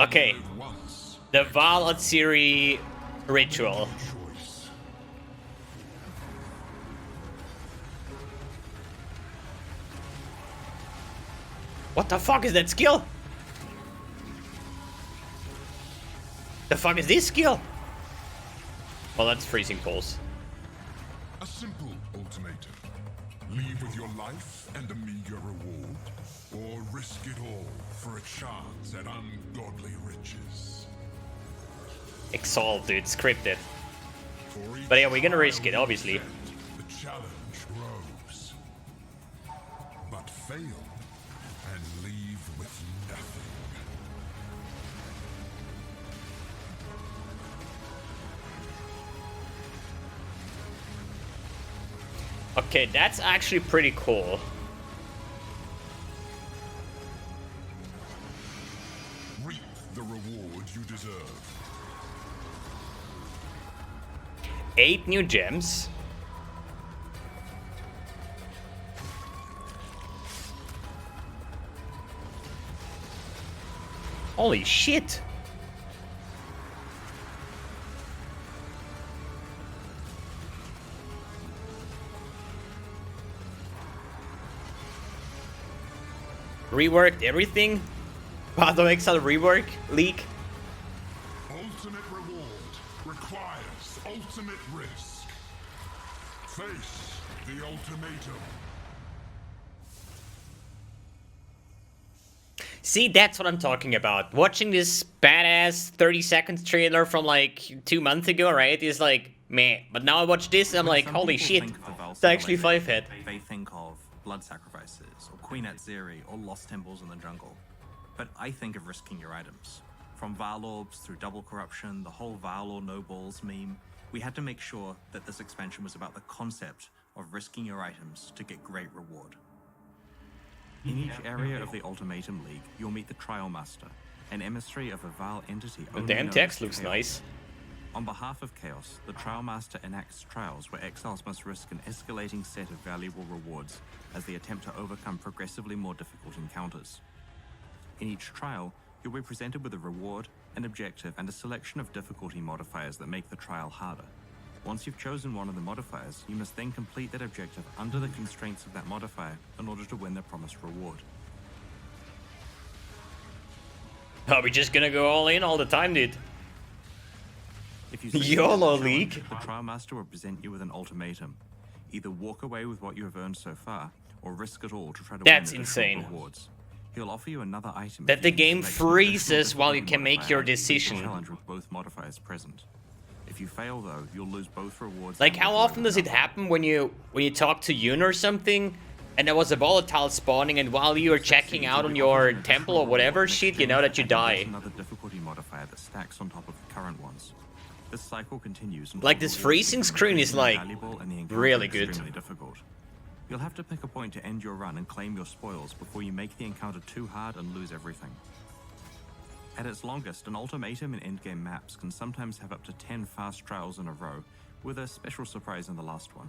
Okay. The Val Atziri ritual. What the fuck is that skill? The fuck is this skill? Well, that's freezing pulse. A simple ultimatum. Leave with your life and a meager reward, or risk it all for a chance at ungodly riches. Exile, dude, scripted. But yeah, we're gonna risk it, obviously. The challenge grows. But fail and leave with nothing. Okay, that's actually pretty cool. Reap the reward you deserve. 8 new gems. Holy shit. Reworked everything? Path of Exile rework leak? Ultimate reward requires ultimate risk. Face the ultimatum. See, that's what I'm talking about. Watching this badass 30 seconds trailer from like 2 months ago, right, is like, meh. But now I watch this and I'm like, holy shit, it's actually 5-hit. They think of blood sacrifices, or Queen Atziri, or lost temples in the jungle. But I think of risking your items. From Val Orbs through double corruption, the whole Val or no balls meme, we had to make sure that this expansion was about the concept of risking your items to get great reward. In each area of the Ultimatum League, you'll meet the Trial Master, an emissary of a Val entity. The damn text looks nice. On behalf of Chaos, the Trial Master enacts trials where exiles must risk an escalating set of valuable rewards as they attempt to overcome progressively more difficult encounters. In each trial, you'll be presented with a reward, an objective, and a selection of difficulty modifiers that make the trial harder. Once you've chosen one of the modifiers, you must then complete that objective under the constraints of that modifier in order to win the promised reward. Are we just gonna go all in all the time, dude? If you succeed YOLO in the challenge, League. the Trial Master will present you with an ultimatum. Either walk away with what you have earned so far, or risk it all to try to That's win additional insane. rewards. He'll offer you another item That if the you can game select an freezes additional while you difficulty can make modifier your and complete the decision. challenge with both modifiers present. If you fail though, you'll lose both rewards. Like, and how walk away often with does it nothing. happen when you talk to Yun or something, and there was a volatile spawning, and while you were checking out on your temple or whatever shit, you know that you die? Another difficulty modifier that stacks on top of the current ones. This cycle continues. until Like, the this rewards freezing become screen is, increasingly like, valuable and the encounter really good. extremely difficult. You'll have to pick a point to end your run and claim your spoils before you make the encounter too hard and lose everything. At its longest, an ultimatum in endgame maps can sometimes have up to 10 fast trials in a row, with a special surprise in the last one.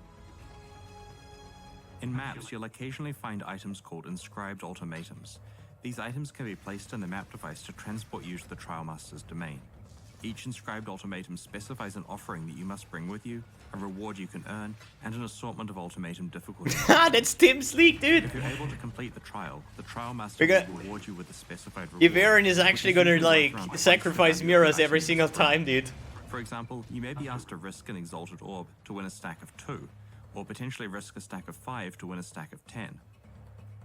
In maps, you'll occasionally find items called inscribed ultimatums. These items can be placed in the map device to transport you to the Trial Master's domain. Each inscribed ultimatum specifies an offering that you must bring with you, a reward you can earn, and an assortment of ultimatum difficulties. That's Tim's league, dude! If you're able to complete the Trial Master We're will reward you with the specified reward. If Aaron is actually which gonna, usually like, worth around twice the sacrifice value of mirrors the every item single it's from. time, dude. For example, you may be asked to risk an Exalted Orb to win a stack of 2, or potentially risk a stack of 5 to win a stack of 10.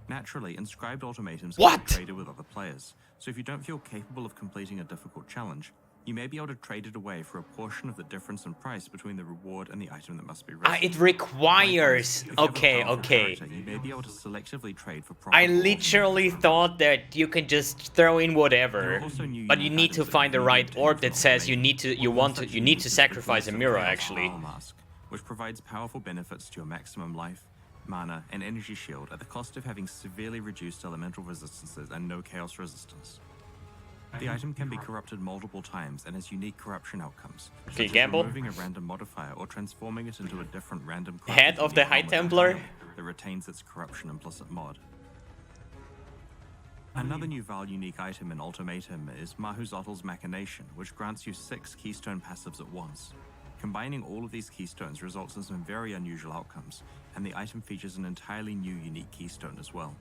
Naturally, inscribed ultimatums can What? be traded with other players, so if you don't feel capable of completing a difficult challenge, you may be able to trade it away for a portion of the difference in price between the reward and the item that must be risked. It requires... If you have a Okay, powerful okay. character, you may be able to selectively trade for I profitable literally ultimatums. thought that you can just throw in There whatever, are also new but you unique need to items that find the may be right obtained orb from that says you Ultimatum. need to, One such you need unique to is the sacrifice a Blight mirror, Chaos actually. Power Mask, which provides powerful benefits to your maximum life, mana, and energy shield at the cost of having severely reduced elemental resistances and no chaos resistance. The item can be corrupted multiple times and has unique corruption outcomes, Okay, such as gamble. removing a random modifier or transforming it into a different random Head of the High Templar. that retains its corruption implicit mod. Another new Val unique item in Ultimatum is Mahuzottl's Machination, which grants you 6 keystone passives at once. Combining all of these keystones results in some very unusual outcomes, and the item features an entirely new unique keystone as well.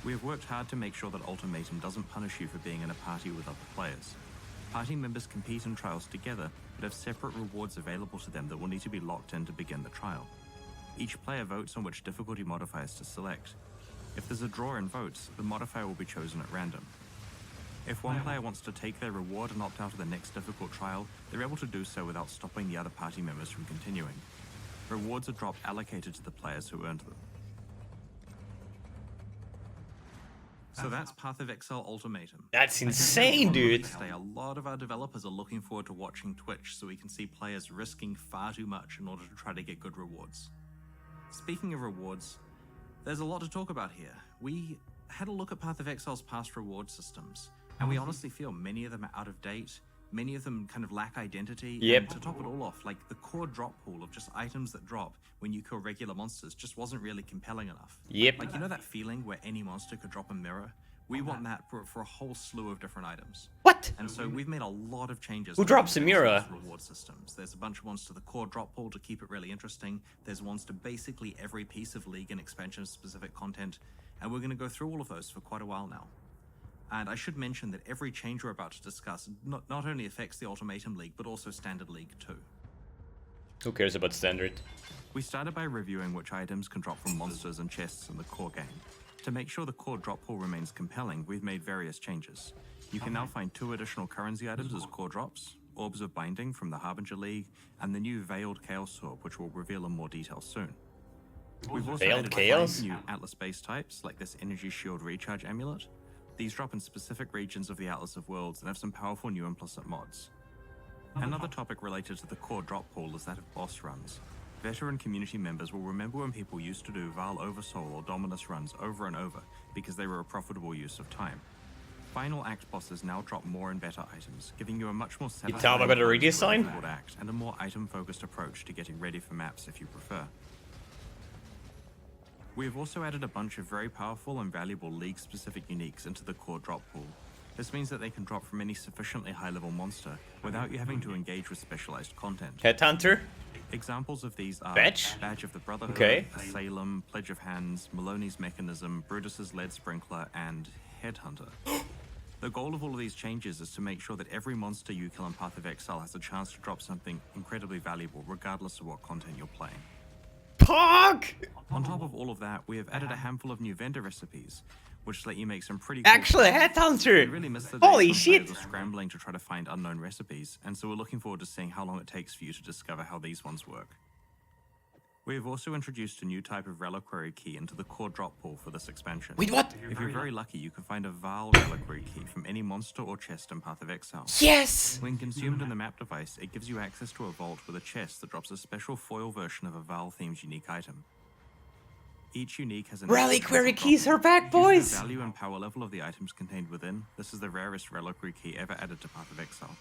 We have worked hard to make sure that Ultimatum doesn't punish you for being in a party with other players. Party members compete in trials together, but have separate rewards available to them that will need to be locked in to begin the trial. Each player votes on which difficulty modifiers to select. If there's a draw in votes, the modifier will be chosen at random. If one player wants to take their reward and opt out of the next difficult trial, they're able to do so without stopping the other party members from continuing. Rewards are dropped allocated to the players who earned them. So that's Path of Exile Ultimatum. That's insane, dude. A lot of our developers are looking forward to watching Twitch so we can see players risking far too much in order to try to get good rewards. Speaking of rewards, there's a lot to talk about here. We had a look at Path of Exile's past reward systems, and we honestly feel many of them are out of date, many of them kind of lack identity. Yep. And to top it all off, like the core drop pool of just items that drop when you kill regular monsters just wasn't really compelling enough. Yep. Like, you know that feeling where any monster could drop a mirror? We want that for a whole slew of different items. What? And so we've made a lot of changes. Who to drops a the mirror? Reward systems. There's a bunch of ones to the core drop pool to keep it really interesting. There's ones to basically every piece of League and expansion specific content. And we're going to go through all of those for quite a while now. And I should mention that every change we're about to discuss not only affects the Ultimatum League, but also Standard League too. Who cares about Standard? We started by reviewing which items can drop from monsters and chests in the core game. To make sure the core drop pool remains compelling, we've made various changes. You can now find 2 additional currency items as core drops, Orbs of Binding from the Harbinger League, and the new Veiled Chaos Orb, which we'll reveal in more detail soon. We've also Veiled added Chaos? 5 new Atlas base types, like this Energy Shield Recharge Amulet. These drop in specific regions of the Atlas of Worlds and have some powerful new implicit mods. Another topic related to the core drop pool is that of boss runs. Veteran community members will remember when people used to do Val Oversoul or Dominus runs over and over because they were a profitable use of time. Final Act bosses now drop more and better items, giving you a much more satisfying tell them about a redesign? act and a more item-focused approach to getting ready for maps if you prefer. We have also added a bunch of very powerful and valuable League-specific uniques into the core drop pool. This means that they can drop from any sufficiently high-level monster without you having to engage with specialized content. Headhunter? Examples of these are Badge? Badge of the Brotherhood, Okay. Salem, Pledge of Hands, Maloney's Mechanism, Brutus's Lead Sprinkler, and Headhunter. The goal of all of these changes is to make sure that every monster you kill in Path of Exile has a chance to drop something incredibly valuable, regardless of what content you're playing. Pog! On top of all of that, we have added a handful of new vendor recipes, which let you make some pretty cool Actually, stuff. We Headhunter! really miss the Holy days when players shit! are scrambling to try to find unknown recipes, and so we're looking forward to seeing how long it takes for you to discover how these ones work. We have also introduced a new type of reliquary key into the core drop pool for this expansion. Wait, what? If you're very lucky, you can find a Val reliquary key from any monster or chest in Path of Exile. Yes! When consumed in the map device, it gives you access to a vault with a chest that drops a special foil version of a Val-themed unique item. Each unique has an Reliquary keys are back, Due to boys! the value and power level of the items contained within, this is the rarest reliquary key ever added to Path of Exile.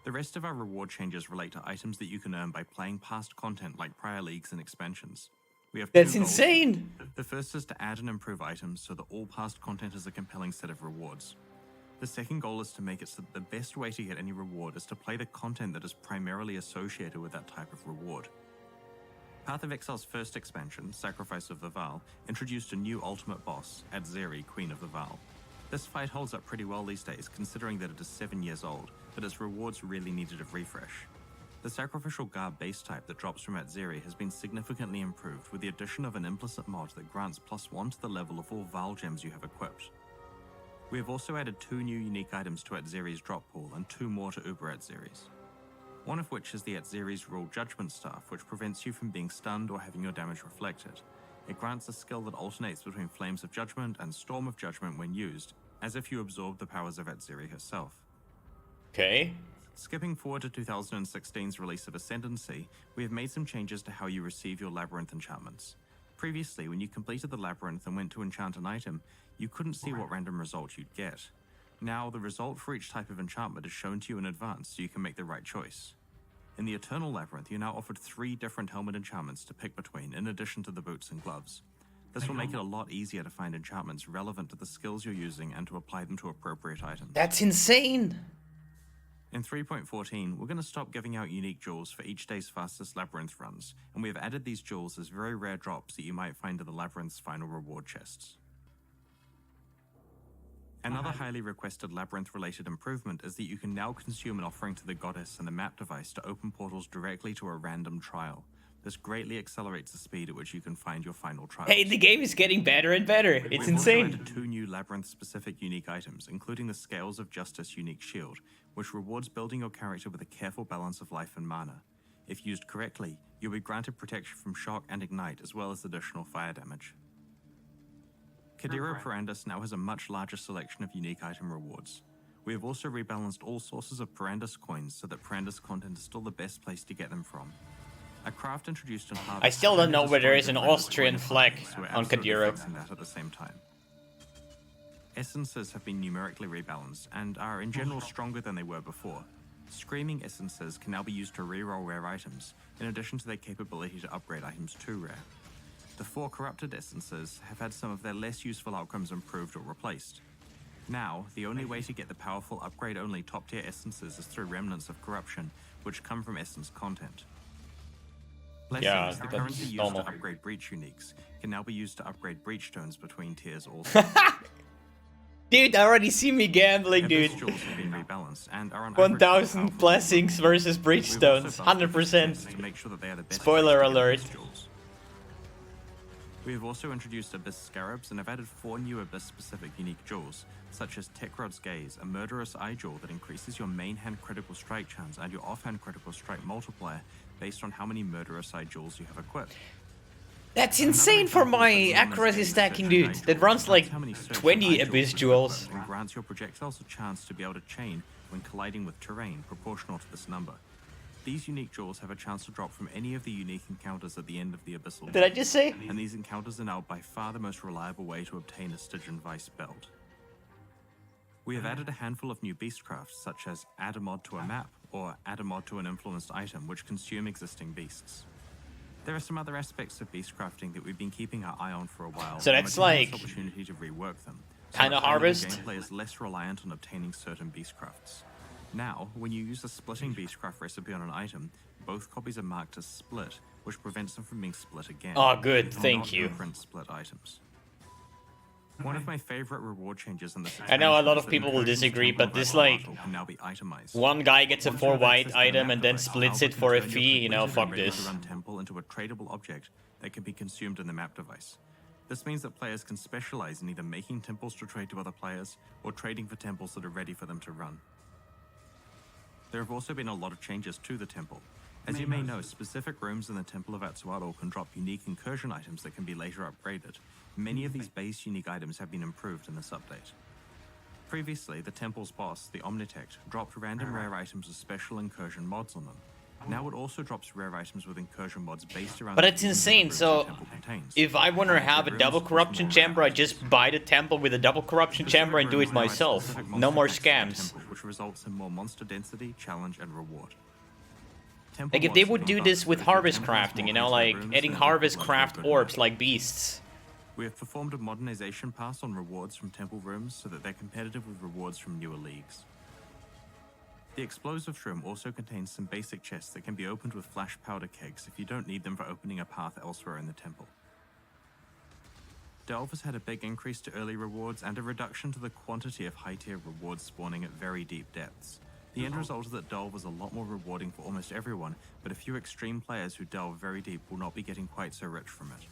The rest of our reward changes relate to items that you can earn by playing past content like prior leagues and expansions. We have That's 2 goals. insane! The first is to add and improve items so that all past content is a compelling set of rewards. The second goal is to make it so that the best way to get any reward is to play the content that is primarily associated with that type of reward. Path of Exile's first expansion, Sacrifice of the Val, introduced a new ultimate boss, Adzeri, Queen of the Val. This fight holds up pretty well these days, considering that it is 7 years old, but its rewards really needed a refresh. The Sacrificial Garb base type that drops from Adzeri has been significantly improved with the addition of an implicit mod that grants +1 to the level of all Val gems you have equipped. We have also added 2 new unique items to Adzeri's drop pool and 2 more to Uber Adzeri's. One of which is the Adzeri's Rule Judgment Staff, which prevents you from being stunned or having your damage reflected. It grants a skill that alternates between Flames of Judgment and Storm of Judgment when used, as if you absorb the powers of Adzeri herself. Okay. Skipping forward to 2016's release of Ascendancy, we have made some changes to how you receive your Labyrinth enchantments. Previously, when you completed the Labyrinth and went to enchant an item, you couldn't see what random result you'd get. Now, the result for each type of enchantment is shown to you in advance so you can make the right choice. In the Eternal Labyrinth, you're now offered 3 different helmet enchantments to pick between, in addition to the boots and gloves. This will make it a lot easier to find enchantments relevant to the skills you're using and to apply them to appropriate items. That's insane! In 3.14, we're going to stop giving out unique jewels for each day's fastest Labyrinth runs, and we have added these jewels as very rare drops that you might find in the Labyrinth's final reward chests. Another highly requested Labyrinth-related improvement is that you can now consume an offering to the goddess and the map device to open portals directly to a random trial. This greatly accelerates the speed at which you can find your final trials. Hey, the game is getting better and better. It's We've insane. also added 2 new Labyrinth-specific unique items, including the Scales of Justice unique shield, which rewards building your character with a careful balance of life and mana. If used correctly, you'll be granted protection from shock and ignite, as well as additional fire damage. Kadira Perandus now has a much larger selection of unique item rewards. We have also rebalanced all sources of Perandus coins so that Perandus content is still the best place to get them from. A craft introduced in Harvest. I still don't know where there is an Austrian flag on Kadira. That at the same time. Essences have been numerically rebalanced and are in general stronger than they were before. Screaming Essences can now be used to reroll rare items, in addition to their capability to upgrade items to rare. The 4 Corrupted Essences have had some of their less useful outcomes improved or replaced. Now, the only way to get the powerful upgrade-only top-tier Essences is through Remnants of Corruption, which come from Essence content. Blessings, Yeah, currently that's used normal. to upgrade Breach uniques, can now be used to upgrade Breach stones between tiers also. Dude, I already see me gambling, dude. Abyss jewels have been rebalanced and are on 1000 average blessings versus breach We've also stones. buffed the 100%. to make sure that they are the best Spoiler place to get alert. Abyss jewels. We have also introduced Abyss Scarabs and have added 4 new Abyss-specific unique jewels, such as Tekrod's Gaze, a murderous eye jewel that increases your main hand critical strike chance and your offhand critical strike multiplier based on how many murderous eye jewels you have equipped. That's insane for my accuracy stacking, dude. That runs like 20 Abyss jewels. And grants your projectiles a chance to be able to chain when colliding with terrain proportional to this number. These unique jewels have a chance to drop from any of the unique encounters at the end of the Abyssal. Did I just say? And these encounters are now by far the most reliable way to obtain a Stygian Vice belt. We have added a handful of new beastcrafts, such as add a mod to a map, or add a mod to an influenced item, which consume existing beasts. There are some other aspects of beastcrafting that we've been keeping our eye on for a while. So and that's we're taking like this opportunity to rework them. kinda that harvest? Gameplay is less reliant on obtaining certain beastcrafts. Now, when you use a splitting beastcraft recipe on an item, both copies are marked as split, which prevents them from being split again. Oh, good, They will thank not you. reprint split items. One of my favorite reward changes in this I know a lot expansion of is that people will Incursion's disagree, Temple but of this, Iron like, Martel can now be itemized. one guy gets a Once 4 you have white access to the item map and then device, splits Alpha it can for a turn your fee, you know, completed fuck and ready to this. run temple into a tradable object that can be consumed in the map device. This means that players can specialize in either making temples to trade to other players or trading for temples that are ready for them to run. There have also been a lot of changes to the temple. As you may know, specific rooms in the Temple of Atsuado can drop unique incursion items that can be later upgraded. Many of these base unique items have been improved in this update. Previously, the temple's boss, the Omnitect, dropped random rare items with special incursion mods on them. Now it also drops rare items with incursion mods based around... But the it's rooms that insane, the so temple contains. if I want to have a double corruption chamber, I just buy the temple with a double corruption chamber and do it myself. No more scams. Which results in more monster density, challenge, and reward. Like if they would do this with harvest crafting, you know, like adding harvest craft orbs like beasts. We have performed a modernization pass on rewards from temple rooms so that they're competitive with rewards from newer leagues. The explosive room also contains some basic chests that can be opened with flash powder kegs if you don't need them for opening a path elsewhere in the temple. Delve has had a big increase to early rewards and a reduction to the quantity of high-tier rewards spawning at very deep depths. The end result is that Delve is a lot more rewarding for almost everyone, but a few extreme players who delve very deep will not be getting quite so rich from it.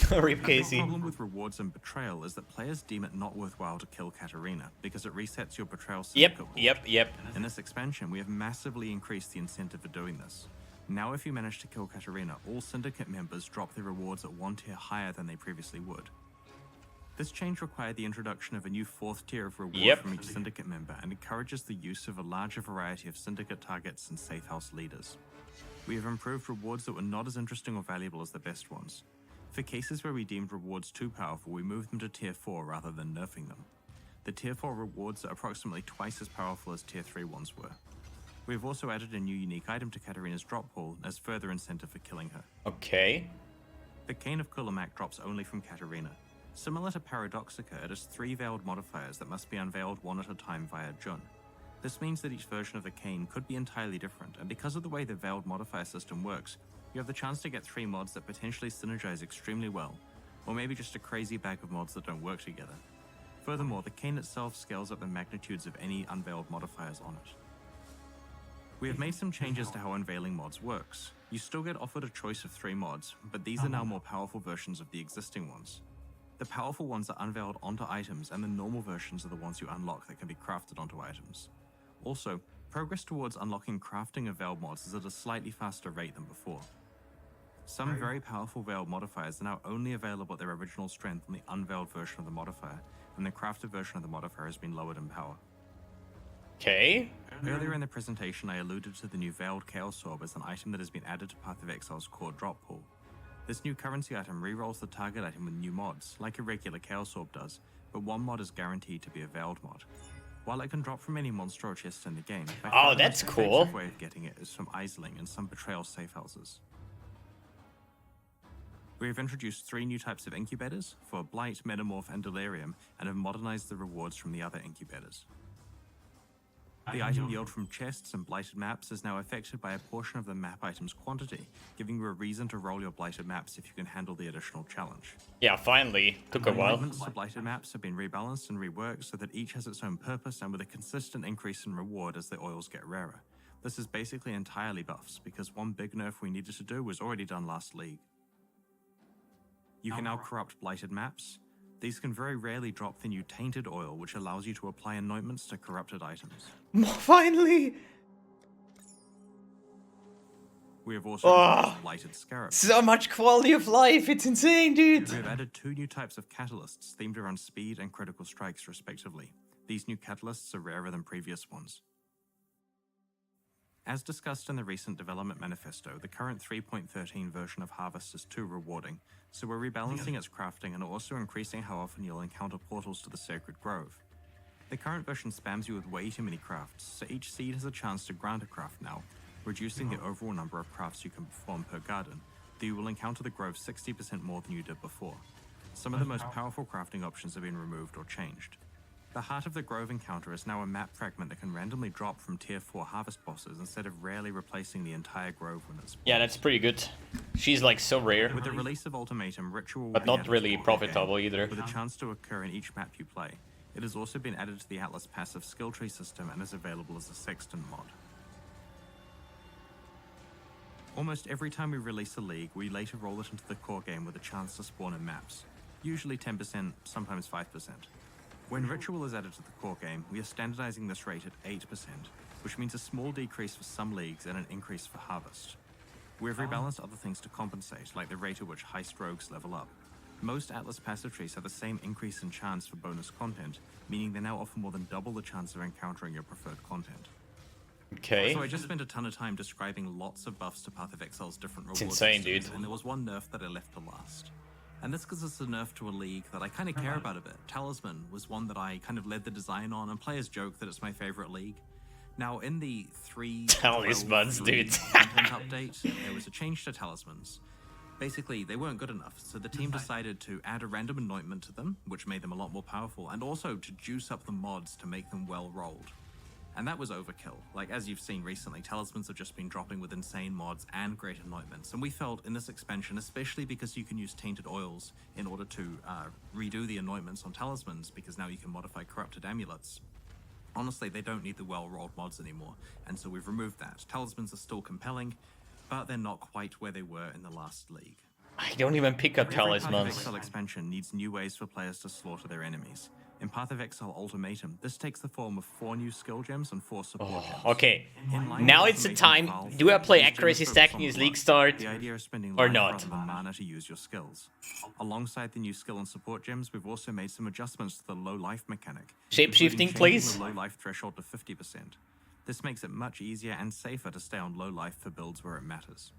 Rip The Casey. problem with rewards and Betrayal is that players deem it not worthwhile to kill Katarina, because it resets your Betrayal syndicate board. Yep. In this expansion, we have massively increased the incentive for doing this. Now if you manage to kill Katarina, all Syndicate members drop their rewards at 1 tier higher than they previously would. This change required the introduction of a new 4th tier of reward from each Syndicate member and encourages the use of a larger variety of Syndicate targets and Safe House leaders. We have improved rewards that were not as interesting or valuable as the best ones. For cases where we deemed rewards too powerful, we moved them to tier 4 rather than nerfing them. The tier 4 rewards are approximately twice as powerful as tier 3 ones were. We have also added a new unique item to Katarina's drop pool as further incentive for killing her. Okay. The Cane of Kulamak drops only from Katarina. Similar to Paradoxica, it has 3 veiled modifiers that must be unveiled one at a time via Jun. This means that each version of the Cane could be entirely different, and because of the way the veiled modifier system works, you have the chance to get 3 mods that potentially synergize extremely well, or maybe just a crazy bag of mods that don't work together. Furthermore, the Cane itself scales up the magnitudes of any unveiled modifiers on it. We have made some changes to how unveiling mods works. You still get offered a choice of 3 mods, but these are now more powerful versions of the existing ones. The powerful ones are unveiled onto items, and the normal versions are the ones you unlock that can be crafted onto items. Also, progress towards unlocking crafting of veiled mods is at a slightly faster rate than before. Some very powerful veiled modifiers are now only available at their original strength on the unveiled version of the modifier, and the crafted version of the modifier has been lowered in power. Okay. Earlier in the presentation, I alluded to the new Veiled Chaos Orb as an item that has been added to Path of Exile's core drop pool. This new currency item rerolls the target item with new mods, like a regular Chaos Orb does, but one mod is guaranteed to be a Veiled mod. While it can drop from any monster or chest in the game, that's the most cool. effective way of getting it is from Isling and some Betrayal safe houses. We have introduced 3 new types of incubators for Blight, Metamorph, and Delirium, and have modernized the rewards from the other incubators. The item yield from chests and blighted maps is now affected by a portion of the map item's quantity, giving you a reason to roll your blighted maps if you can handle the additional challenge. Yeah, finally. Took a while. Alignments to blighted maps have been rebalanced and reworked so that each has its own purpose and with a consistent increase in reward as the oils get rarer. This is basically entirely buffs, because one big nerf we needed to do was already done last league. You can now corrupt blighted maps. These can very rarely drop the new tainted oil, which allows you to apply anointments to corrupted items. Finally! We have also introduced blighted scarabs. So much quality of life, it's insane, dude! We have added 2 new types of catalysts themed around speed and critical strikes, respectively. These new catalysts are rarer than previous ones. As discussed in the recent development manifesto, the current 3.13 version of Harvest is too rewarding, so we're rebalancing its crafting and also increasing how often you'll encounter portals to the Sacred Grove. The current version spams you with way too many crafts, so each seed has a chance to grant a craft now, reducing the overall number of crafts you can perform per garden, though you will encounter the grove 60% more than you did before. Some of the most powerful crafting options have been removed or changed. The Heart of the Grove encounter is now a map fragment that can randomly drop from tier 4 harvest bosses instead of rarely replacing the entire grove when it spawns. Yeah, that's pretty good. She's like so rare. With the release of Ultimatum, Ritual will But be not added to really the profitable game, either. with a chance to occur in each map you play. It has also been added to the Atlas passive skill tree system and is available as a Sextant mod. Almost every time we release a league, we later roll it into the core game with a chance to spawn in maps. Usually 10%, sometimes 5%. When Ritual is added to the core game, we are standardizing this rate at 8%, which means a small decrease for some leagues and an increase for Harvest. We have rebalanced other things to compensate, like the rate at which Heist Rogues level up. Most Atlas passive trees have the same increase in chance for bonus content, meaning they now offer more than double the chance of encountering your preferred content. Okay. So I just spent a ton of time describing lots of buffs to Path of Exile's different rewards. It's insane, systems, dude. And there was one nerf that I left to last. And this because it's a nerf to a league that I kind of care about a bit. Talisman was one that I kind of led the design on, and players joke that it's my favorite league. Now, in the 3 Talismans, dude. content update, there was a change to talismans. Basically, they weren't good enough, so the team decided to add a random anointment to them, which made them a lot more powerful, and also to juice up the mods to make them well-rolled. And that was overkill. Like, as you've seen recently, talismans have just been dropping with insane mods and great anointments. And we felt in this expansion, especially because you can use tainted oils in order to redo the anointments on talismans, because now you can modify corrupted amulets. Honestly, they don't need the well-rolled mods anymore, and so we've removed that. Talismans are still compelling, but they're not quite where they were in the last league. I don't even pick up Every Path of talismans. Exile expansion needs new ways for players to slaughter their enemies. In Path of Exile Ultimatum, this takes the form of 4 new skill gems and 4 support gems. Okay, In line now with it's the Ultimatum time. Valve, Do I play these gems accuracy focus stacking on as blood. league start? The idea is spending or life not? rather than mana to use your skills. Alongside the new skill and support gems, we've also made some adjustments to the low life mechanic. Shape-shifting, including changing please. the low life threshold to 50%. This makes it much easier and safer to stay on low life for builds where it matters.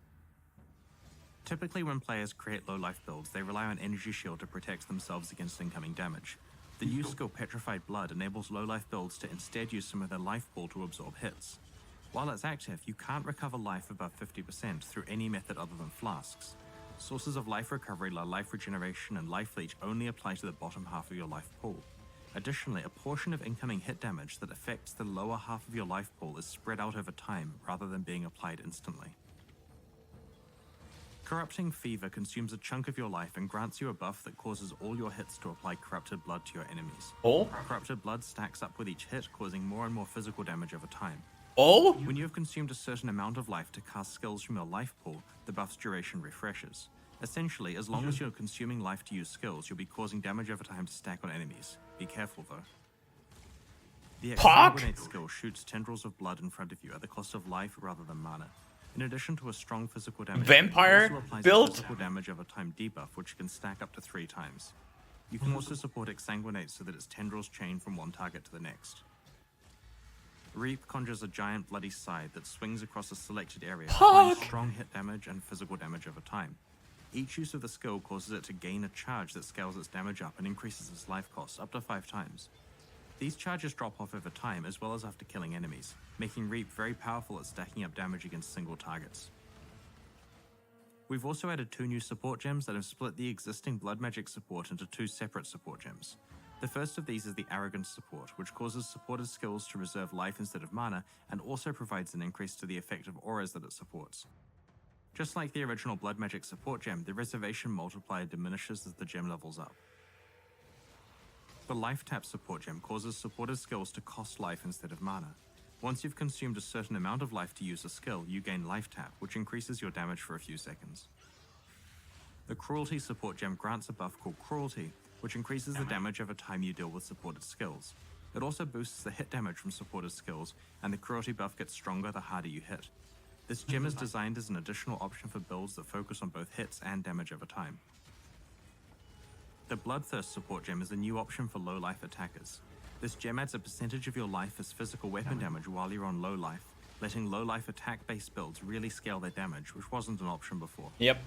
Typically, when players create low life builds, they rely on Energy Shield to protect themselves against incoming damage. The new skill Petrified Blood enables low life builds to instead use some of their life pool to absorb hits. While it's active, you can't recover life above 50% through any method other than flasks. Sources of life recovery, life regeneration, and life leech only apply to the bottom half of your life pool. Additionally, a portion of incoming hit damage that affects the lower half of your life pool is spread out over time rather than being applied instantly. Corrupting Fever consumes a chunk of your life and grants you a buff that causes all your hits to apply Corrupted Blood to your enemies. Oh? Corrupted Blood stacks up with each hit, causing more and more physical damage over time. Oh? When you have consumed a certain amount of life to cast skills from your life pool, the buff's duration refreshes. Essentially, as long as you're consuming life to use skills, you'll be causing damage over time to stack on enemies. Be careful though. The Exile skill shoots tendrils of blood in front of you at the cost of life rather than mana. In addition to a strong physical damage, Vampire it also applies build? a physical damage over time debuff, which can stack up to 3 times. You can also support Exsanguinate so that its tendrils chain from one target to the next. Reap conjures a giant bloody scythe that swings across a selected area, applying strong hit damage and physical damage over time. Each use of the skill causes it to gain a charge that scales its damage up and increases its life cost up to 5 times. These charges drop off over time as well as after killing enemies, making Reap very powerful at stacking up damage against single targets. We've also added 2 new support gems that have split the existing blood magic support into 2 separate support gems. The first of these is the Arrogance support, which causes supported skills to reserve life instead of mana, and also provides an increase to the effect of auras that it supports. Just like the original blood magic support gem, the reservation multiplier diminishes as the gem levels up. The Life Tap support gem causes supported skills to cost life instead of mana. Once you've consumed a certain amount of life to use a skill, you gain Life Tap, which increases your damage for a few seconds. The Cruelty support gem grants a buff called Cruelty, which increases the damage over time you deal with supported skills. It also boosts the hit damage from supported skills, and the Cruelty buff gets stronger the harder you hit. This gem is designed as an additional option for builds that focus on both hits and damage over time. The Bloodthirst support gem is a new option for low life attackers. This gem adds a percentage of your life as physical weapon damage while you're on low life, letting low life attack based builds really scale their damage, which wasn't an option before. Yep.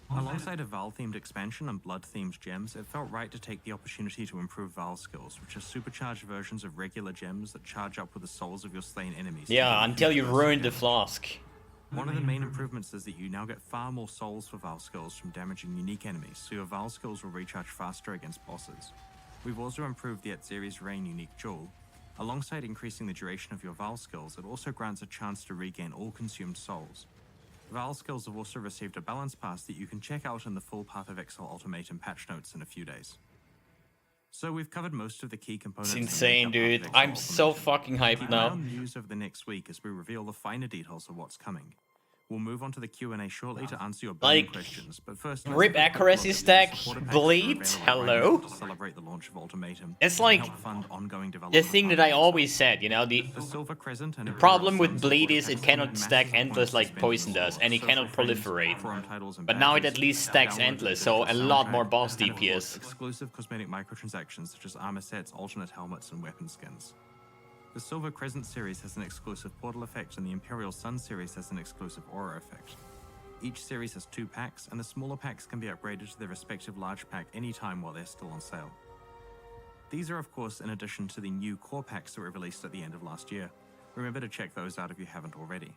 Alongside a Val-themed expansion and blood-themed gems, it felt right to take the opportunity to improve Val skills, which are supercharged versions of regular gems that charge up with the souls of your slain enemies. Yeah, until you ruined the flask. One of the main improvements is that you now get far more souls for Val skills from damaging unique enemies, so your Val skills will recharge faster against bosses. We've also improved the Atziri's Reign unique jewel. Alongside increasing the duration of your Val skills, it also grants a chance to regain all consumed souls. Val skills have also received a balance pass that you can check out in the full Path of Exile Ultimatum patch notes in a few days. So we've covered most of the key components. It's insane, dude. I'm so fucking hyped now. News over the next week as we reveal the finer details of what's coming. We'll move on to the Q&A shortly to answer your burning questions, but first, Rip accuracy stack, Blight, hello? To celebrate the launch of Ultimatum. It's like the thing that I always said, you know, the Silver Crescent and problem with Bleed is it cannot stack endless like Poison does, and it cannot proliferate. But now it at least stacks endless, so a lot more boss DPS. Exclusive cosmetic microtransactions such as armor sets, alternate helmets, and weapon skins. The Silver Crescent series has an exclusive portal effect, and the Imperial Sun series has an exclusive aura effect. Each series has 2 packs, and the smaller packs can be upgraded to their respective large pack anytime while they're still on sale. These are of course in addition to the new core packs that were released at the end of last year. Remember to check those out if you haven't already.